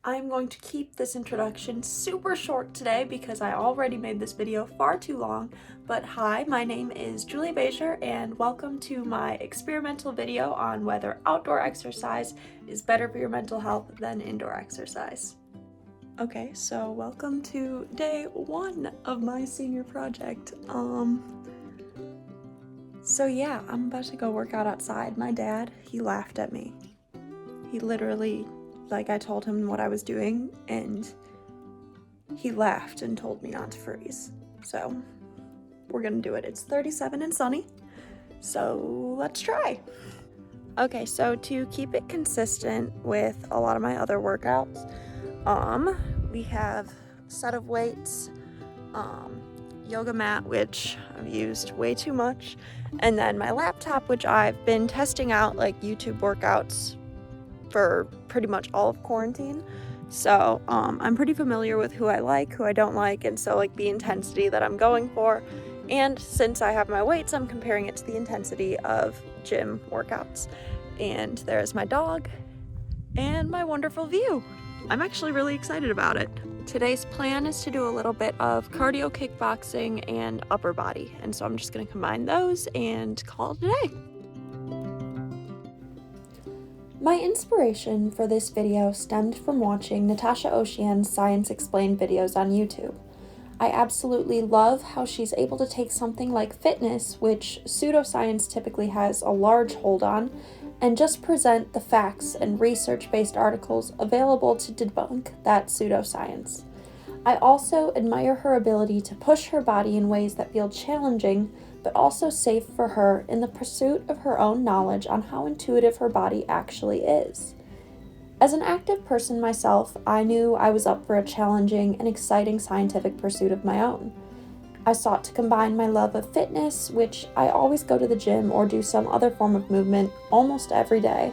I'm going to keep this introduction super short today because I already made this video far too long, but hi, my name is Julie Bezier and welcome to my experimental video on whether outdoor exercise is better for your mental health than indoor exercise. Okay, so welcome to day one of my senior project. So yeah, I'm about to go work out outside. My dad, he laughed at me. He literally, I told him what I was doing, and he laughed and told me not to freeze. So, we're gonna do it. It's 37 and sunny, so let's try. Okay, so to keep it consistent with a lot of my other workouts, we have a set of weights, yoga mat, which I've used way too much, and then my laptop, which I've been testing out like YouTube workouts for pretty much all of quarantine. So I'm pretty familiar with who I like, who I don't like, and so like the intensity that I'm going for. And since I have my weights, I'm comparing it to the intensity of gym workouts. And there's my dog and my wonderful view. I'm actually really excited about it. Today's plan is to do a little bit of cardio kickboxing and upper body. And so I'm just gonna combine those and call it a day. My inspiration for this video stemmed from watching Natasha Ocean's Science Explained videos on YouTube. I absolutely love how she's able to take something like fitness, which pseudoscience typically has a large hold on, and just present the facts and research-based articles available to debunk that pseudoscience. I also admire her ability to push her body in ways that feel challenging, but also safe for her in the pursuit of her own knowledge on how intuitive her body actually is. As an active person myself, I knew I was up for a challenging and exciting scientific pursuit of my own. I sought to combine my love of fitness, which I always go to the gym or do some other form of movement almost every day,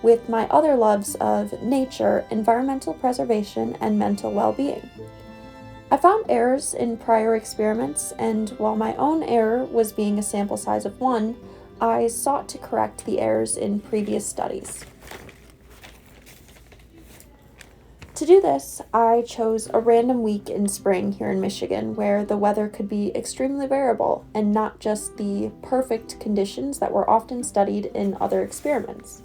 with my other loves of nature, environmental preservation, and mental well-being. I found errors in prior experiments, and while my own error was being a sample size of 1, I sought to correct the errors in previous studies. To do this, I chose a random week in spring here in Michigan where the weather could be extremely variable and not just the perfect conditions that were often studied in other experiments.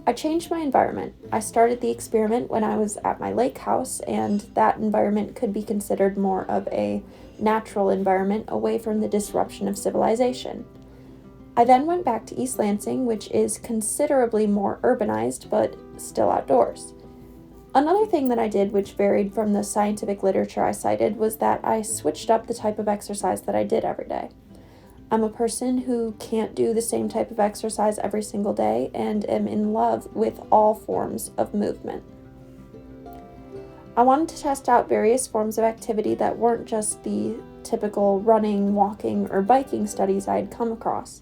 I changed my environment. I started the experiment when I was at my lake house, and that environment could be considered more of a natural environment away from the disruption of civilization. I then went back to East Lansing, which is considerably more urbanized, but still outdoors. Another thing that I did, which varied from the scientific literature I cited, was that I switched up the type of exercise that I did every day. I'm a person who can't do the same type of exercise every single day and am in love with all forms of movement. I wanted to test out various forms of activity that weren't just the typical running, walking, or biking studies I had come across.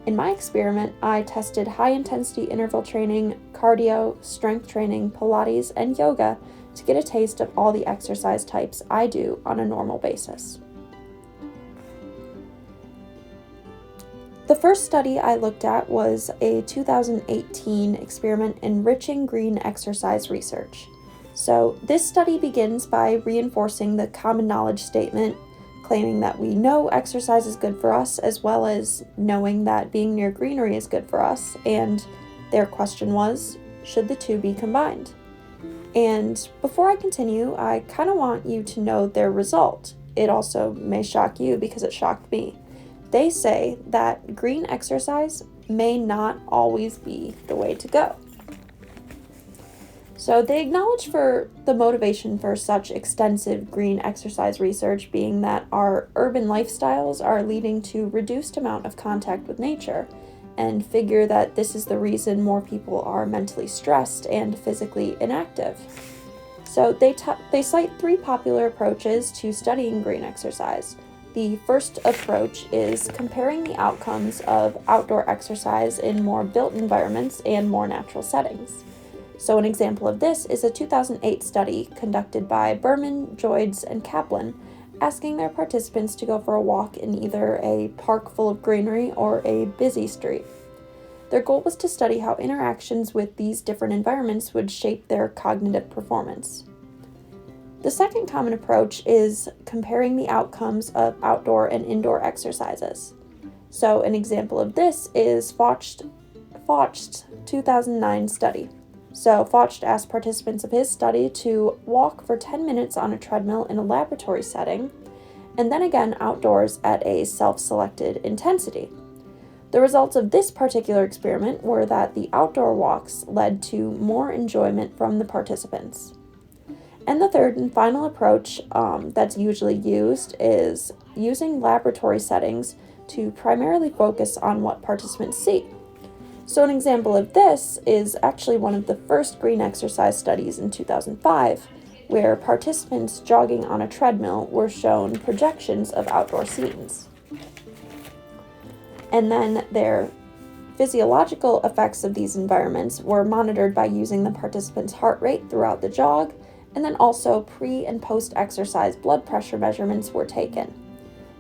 In my experiment, I tested high-intensity interval training, cardio, strength training, Pilates, and yoga to get a taste of all the exercise types I do on a normal basis. The first study I looked at was a 2018 experiment enriching green exercise research. So this study begins by reinforcing the common knowledge statement, claiming that we know exercise is good for us, as well as knowing that being near greenery is good for us, and their question was, should the two be combined? And before I continue, I kind of want you to know their result. It also may shock you because it shocked me. They say that green exercise may not always be the way to go. So they acknowledge for the motivation for such extensive green exercise research being that our urban lifestyles are leading to reduced amount of contact with nature, and figure that this is the reason more people are mentally stressed and physically inactive. So they cite 3 popular approaches to studying green exercise. The first approach is comparing the outcomes of outdoor exercise in more built environments and more natural settings. So an example of this is a 2008 study conducted by Berman, Joids, and Kaplan, asking their participants to go for a walk in either a park full of greenery or a busy street. Their goal was to study how interactions with these different environments would shape their cognitive performance. The second common approach is comparing the outcomes of outdoor and indoor exercises. So an example of this is Focht's 2009 study. So Focht asked participants of his study to walk for 10 minutes on a treadmill in a laboratory setting, and then again outdoors at a self-selected intensity. The results of this particular experiment were that the outdoor walks led to more enjoyment from the participants. And the third and final approach that's usually used is using laboratory settings to primarily focus on what participants see. So an example of this is actually one of the first green exercise studies in 2005, where participants jogging on a treadmill were shown projections of outdoor scenes. And then their physiological effects of these environments were monitored by using the participants' heart rate throughout the jog, and then also pre- and post-exercise blood pressure measurements were taken.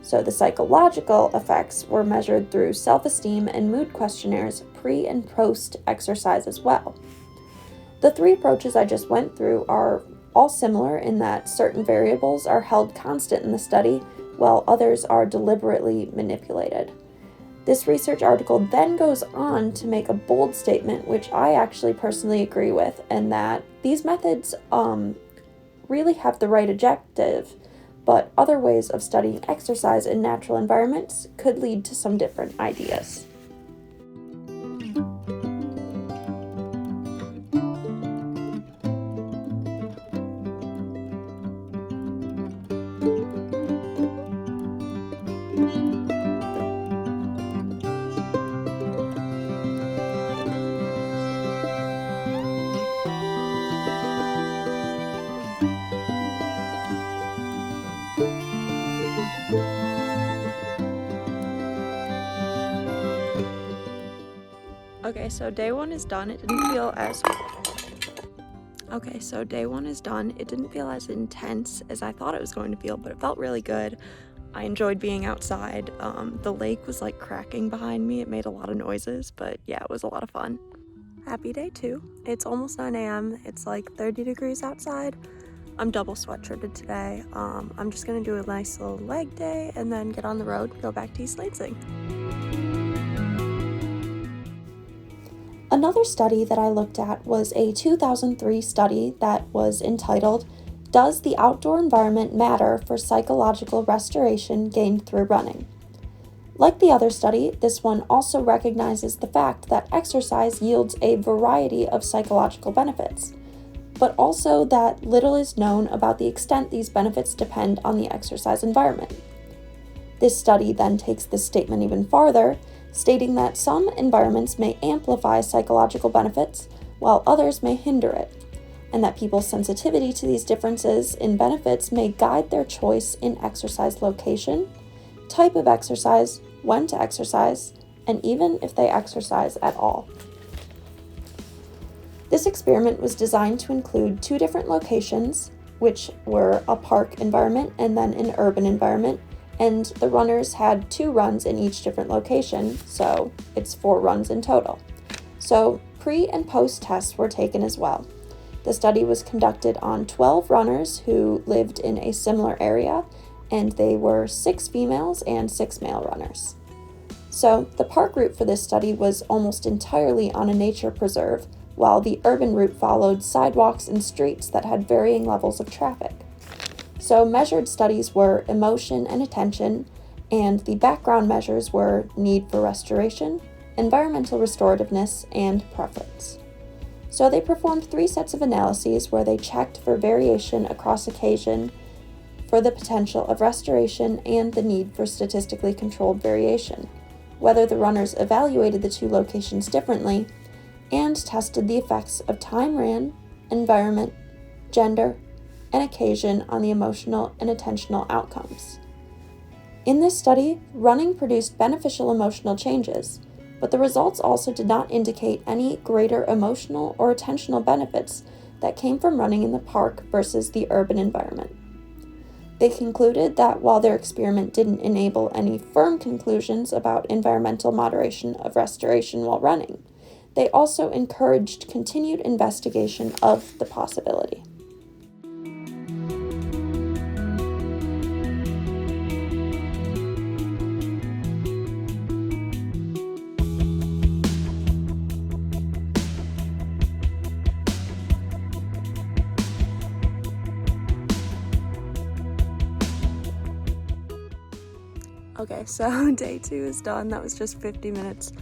So the psychological effects were measured through self-esteem and mood questionnaires pre- and post-exercise as well. The three approaches I just went through are all similar in that certain variables are held constant in the study, while others are deliberately manipulated. This research article then goes on to make a bold statement, which I actually personally agree with, and that these methods really have the right objective, but other ways of studying exercise in natural environments could lead to some different ideas. Okay, so day one is done. It didn't feel as intense as I thought it was going to feel, but it felt really good. I enjoyed being outside. The lake was like cracking behind me. It made a lot of noises, but yeah, it was a lot of fun. Happy day 2. It's almost 9 a.m. It's like 30 degrees outside. I'm double sweatshirted today. I'm just gonna do a nice little leg day and then get on the road and go back to East Lansing. Another study that I looked at was a 2003 study that was entitled, "Does the Outdoor Environment Matter for Psychological Restoration Gained Through Running?" Like the other study, this one also recognizes the fact that exercise yields a variety of psychological benefits, but also that little is known about the extent these benefits depend on the exercise environment. This study then takes this statement even farther, stating that some environments may amplify psychological benefits, while others may hinder it, and that people's sensitivity to these differences in benefits may guide their choice in exercise location, type of exercise, when to exercise, and even if they exercise at all. This experiment was designed to include 2 different locations, which were a park environment and then an urban environment, and the runners had 2 runs in each different location, so it's 4 runs in total. So pre- and post tests were taken as well. The study was conducted on 12 runners who lived in a similar area, and they were 6 females and 6 male runners. So the park route for this study was almost entirely on a nature preserve, while the urban route followed sidewalks and streets that had varying levels of traffic. So measured studies were emotion and attention, and the background measures were need for restoration, environmental restorativeness, and preference. So they performed 3 sets of analyses where they checked for variation across occasion, for the potential of restoration, and the need for statistically controlled variation, whether the runners evaluated the 2 locations differently, and tested the effects of time ran, environment, gender, and occasion on the emotional and attentional outcomes. In this study, running produced beneficial emotional changes, but the results also did not indicate any greater emotional or attentional benefits that came from running in the park versus the urban environment. They concluded that while their experiment didn't enable any firm conclusions about environmental moderation of restoration while running, they also encouraged continued investigation of the possibility. Okay, so day 2 is done. That was just 50 minutes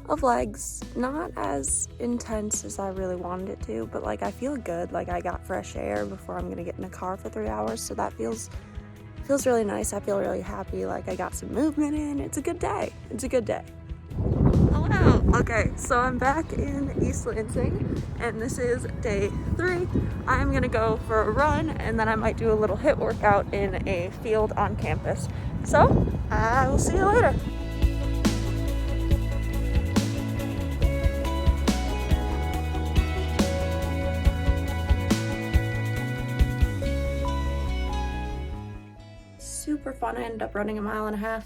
of legs. Not as intense as I really wanted it to, but I feel good. I got fresh air before I'm gonna get in a car for 3 hours, so that feels really nice. I feel really happy. I got some movement in. It's a good day. Hello. Okay, so I'm back in East Lansing, and this is day 3. I'm gonna go for a run, and then I might do a little HIIT workout in a field on campus. So, I will see you later. Super fun. I ended up running a 1.5 miles,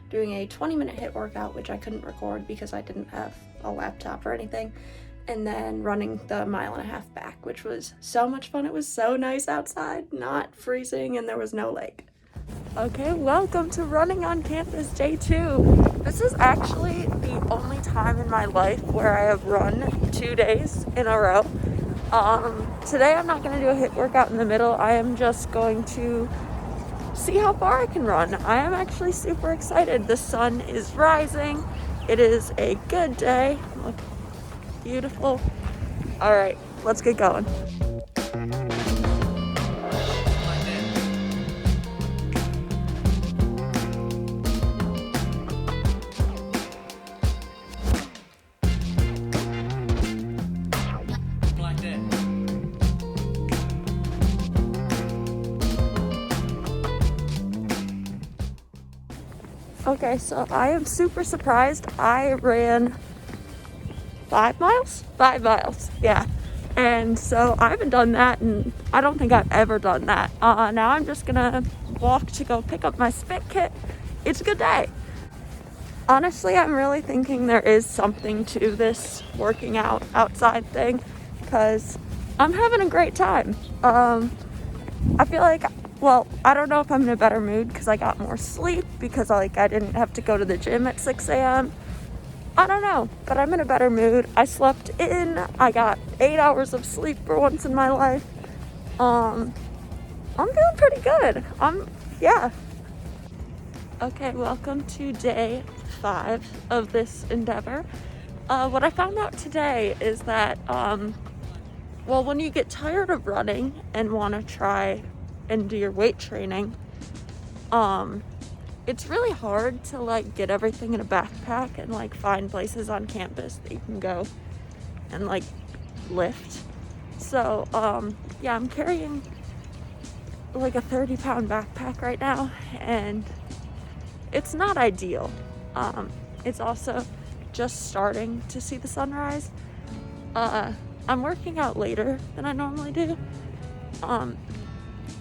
doing a 20-minute HIIT workout, which I couldn't record because I didn't have a laptop or anything, and then running the 1.5 miles back, which was so much fun. It was so nice outside, not freezing, and there was no lake. Okay, welcome to running on campus day 2. This is actually the only time in my life where I have run 2 days in a row. Today I'm not going to do a HIIT workout in the middle. I am just going to see how far I can run. I am actually super excited. The sun is rising. It is a good day. Look, beautiful. All right, let's get going. Okay, so I am super surprised. I ran 5 miles? 5 miles, yeah. And so I haven't done that, and I don't think I've ever done that. Now I'm just gonna walk to go pick up my spit kit. It's a good day. Honestly, I'm really thinking there is something to this working out outside thing, because I'm having a great time. I feel like, well, I don't know if I'm in a better mood because I got more sleep, because I didn't have to go to the gym at 6 a.m. I don't know, but I'm in a better mood. I slept in. I got 8 hours of sleep for once in my life. I'm feeling pretty good. Yeah. Okay, welcome to day 5 of this endeavor. What I found out today is that, when you get tired of running and want to try and do your weight training, it's really hard to get everything in a backpack and find places on campus that you can go and lift. So yeah, I'm carrying a 30-pound backpack right now, and it's not ideal. It's also just starting to see the sunrise. I'm working out later than I normally do.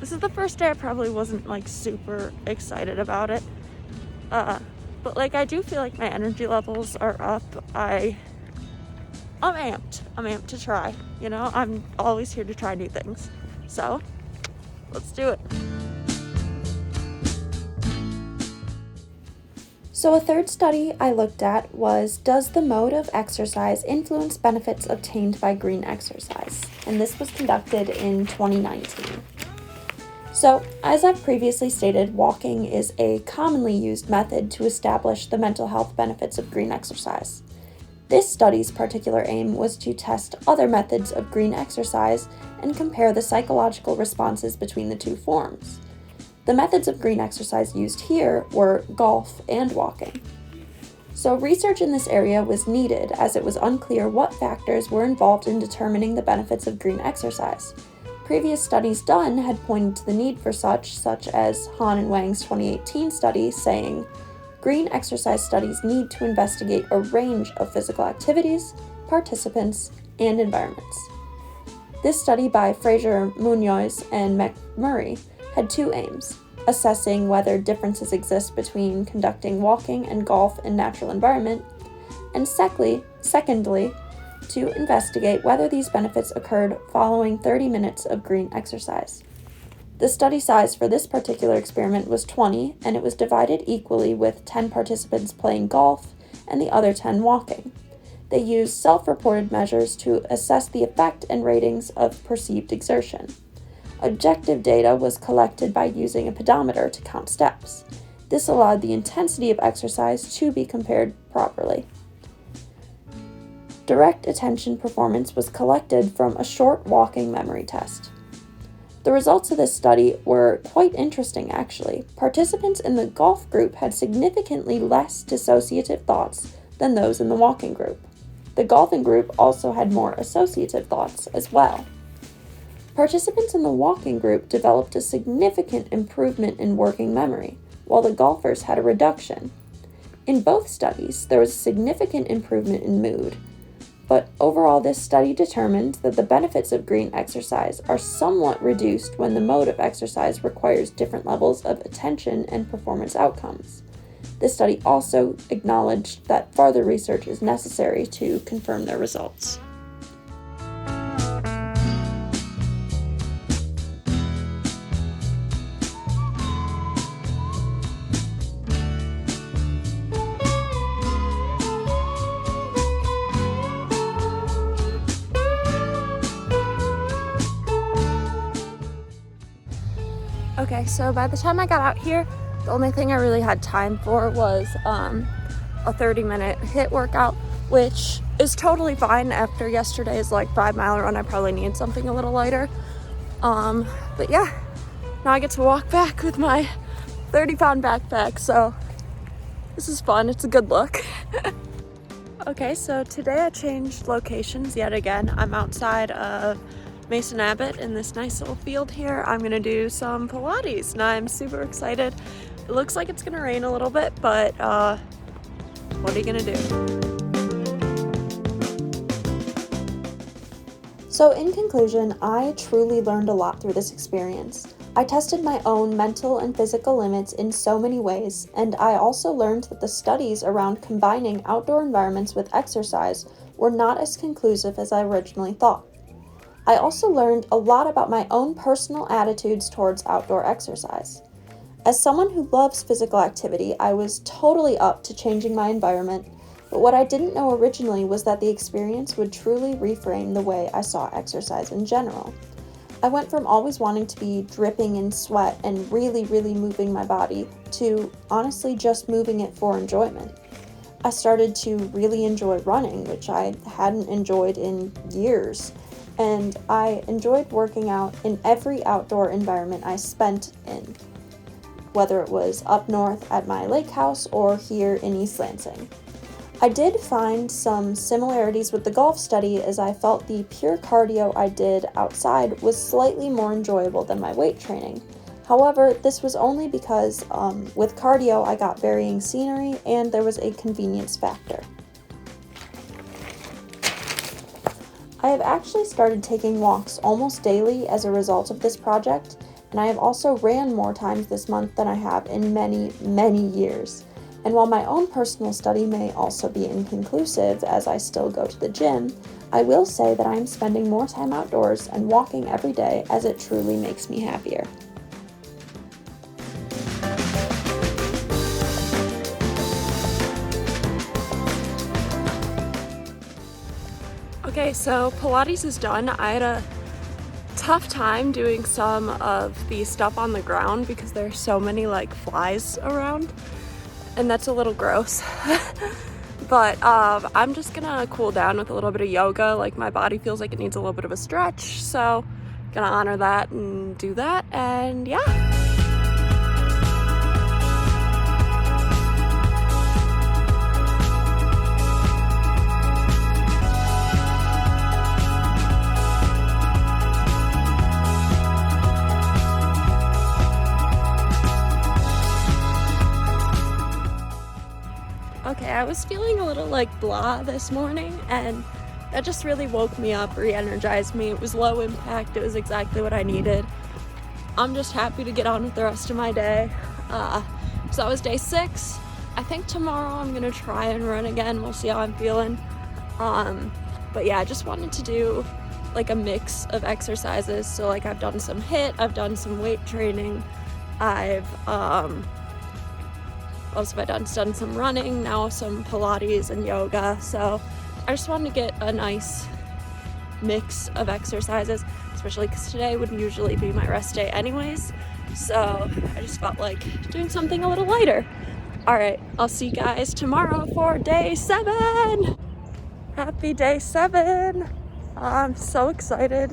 This is the first day I probably wasn't super excited about it. But I do feel like my energy levels are up. I'm amped. I'm amped to try. I'm always here to try new things. So, let's do it. So a third study I looked at was, does the mode of exercise influence benefits obtained by green exercise? And this was conducted in 2019. So, as I've previously stated, walking is a commonly used method to establish the mental health benefits of green exercise. This study's particular aim was to test other methods of green exercise and compare the psychological responses between the two forms. The methods of green exercise used here were golf and walking. So research in this area was needed, as it was unclear what factors were involved in determining the benefits of green exercise. Previous studies done had pointed to the need for such as Han and Wang's 2018 study, saying, green exercise studies need to investigate a range of physical activities, participants, and environments. This study by Fraser, Munoz, and McMurray had 2 aims. assessing whether differences exist between conducting walking and golf in natural environment, and secondly, to investigate whether these benefits occurred following 30 minutes of green exercise. The study size for this particular experiment was 20, and it was divided equally with 10 participants playing golf and the other 10 walking. They used self-reported measures to assess the effect and ratings of perceived exertion. Objective data was collected by using a pedometer to count steps. This allowed the intensity of exercise to be compared properly. Direct attention performance was collected from a short walking memory test. The results of this study were quite interesting, actually. Participants in the golf group had significantly less dissociative thoughts than those in the walking group. The golfing group also had more associative thoughts as well. Participants in the walking group developed a significant improvement in working memory, while the golfers had a reduction. In both studies, there was a significant improvement in mood, but overall this study determined that the benefits of green exercise are somewhat reduced when the mode of exercise requires different levels of attention and performance outcomes. This study also acknowledged that further research is necessary to confirm their results. Okay, so by the time I got out here, the only thing I really had time for was a 30-minute HIIT workout, which is totally fine. After yesterday's 5-mile run, I probably need something a little lighter. But yeah, now I get to walk back with my 30-pound backpack, so this is fun. It's a good look. Okay, so today I changed locations yet again. I'm outside of Mason Abbott in this nice little field here. I'm gonna do some Pilates and I'm super excited. It looks like it's gonna rain a little bit, but what are you gonna do? So in conclusion, I truly learned a lot through this experience. I tested my own mental and physical limits in so many ways, and I also learned that the studies around combining outdoor environments with exercise were not as conclusive as I originally thought. I also learned a lot about my own personal attitudes towards outdoor exercise. As someone who loves physical activity, I was totally up to changing my environment, but what I didn't know originally was that the experience would truly reframe the way I saw exercise in general. I went from always wanting to be dripping in sweat and really moving my body to honestly just moving it for enjoyment. I started to really enjoy running, which I hadn't enjoyed in years. And I enjoyed working out in every outdoor environment I spent in, whether it was up north at my lake house or here in East Lansing. I did find some similarities with the golf study, as I felt the pure cardio I did outside was slightly more enjoyable than my weight training. However, this was only because with cardio I got varying scenery and there was a convenience factor. I have actually started taking walks almost daily as a result of this project, and I have also ran more times this month than I have in many years. And while my own personal study may also be inconclusive as I still go to the gym, I will say that I am spending more time outdoors and walking every day, as it truly makes me happier. Okay, so Pilates is done. I had a tough time doing some of the stuff on the ground because there are so many flies around, and that's a little gross. But I'm just gonna cool down with a little bit of yoga. My body feels like it needs a little bit of a stretch, so gonna honor that and do that, and yeah. Okay, I was feeling a little blah this morning, and that just really woke me up, re-energized me. It was low impact, it was exactly what I needed. I'm just happy to get on with the rest of my day. So that was day 6. I think tomorrow I'm gonna try and run again. We'll see how I'm feeling. But yeah, I just wanted to do like a mix of exercises. So like I've done some HIIT, I've done some weight training, I've what else have I done? Done some running, now some Pilates and yoga. So I just wanted to get a nice mix of exercises, especially because today would usually be my rest day anyways. So I just felt like doing something a little lighter. All right, I'll see you guys tomorrow for day 7. Happy day 7. I'm so excited.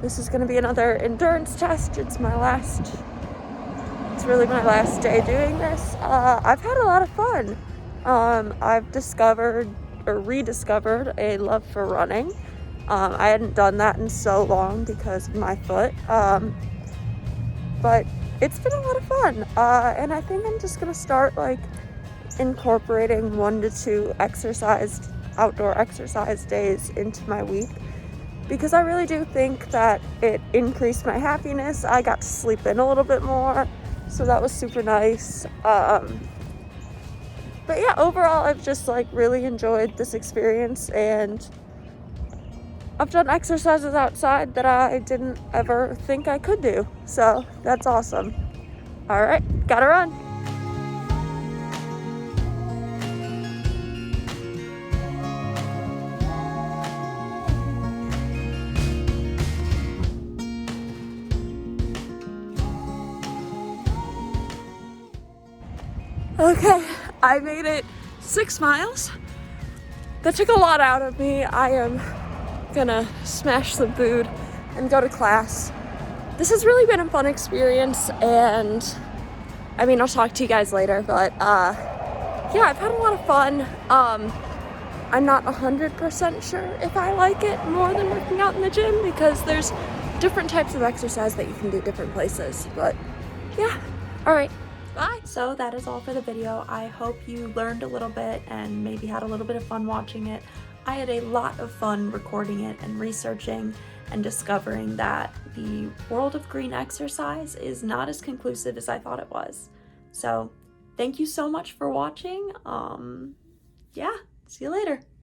This is gonna be another endurance test. It's really my last day doing this. I've had a lot of fun. I've discovered or rediscovered a love for running. I hadn't done that in so long because of my foot. But it's been a lot of fun. And I think I'm just gonna start like incorporating 1 to 2 outdoor exercise days into my week, because I really do think that it increased my happiness. I got to sleep in a little bit more, so that was super nice. But yeah, overall I've just like really enjoyed this experience, and I've done exercises outside that I didn't ever think I could do, so that's awesome. All right, gotta run. Okay, I made it 6 miles. That took a lot out of me. I am gonna smash some food and go to class. This has really been a fun experience, and I mean, I'll talk to you guys later, but yeah, I've had a lot of fun. I'm not 100% sure if I like it more than working out in the gym, because there's different types of exercise that you can do different places, but yeah. All right, bye. So that is all for the video. I hope you learned a little bit and maybe had a little bit of fun watching it. I had a lot of fun recording it and researching and discovering that the world of green exercise is not as conclusive as I thought it was. So thank you so much for watching. Yeah, see you later.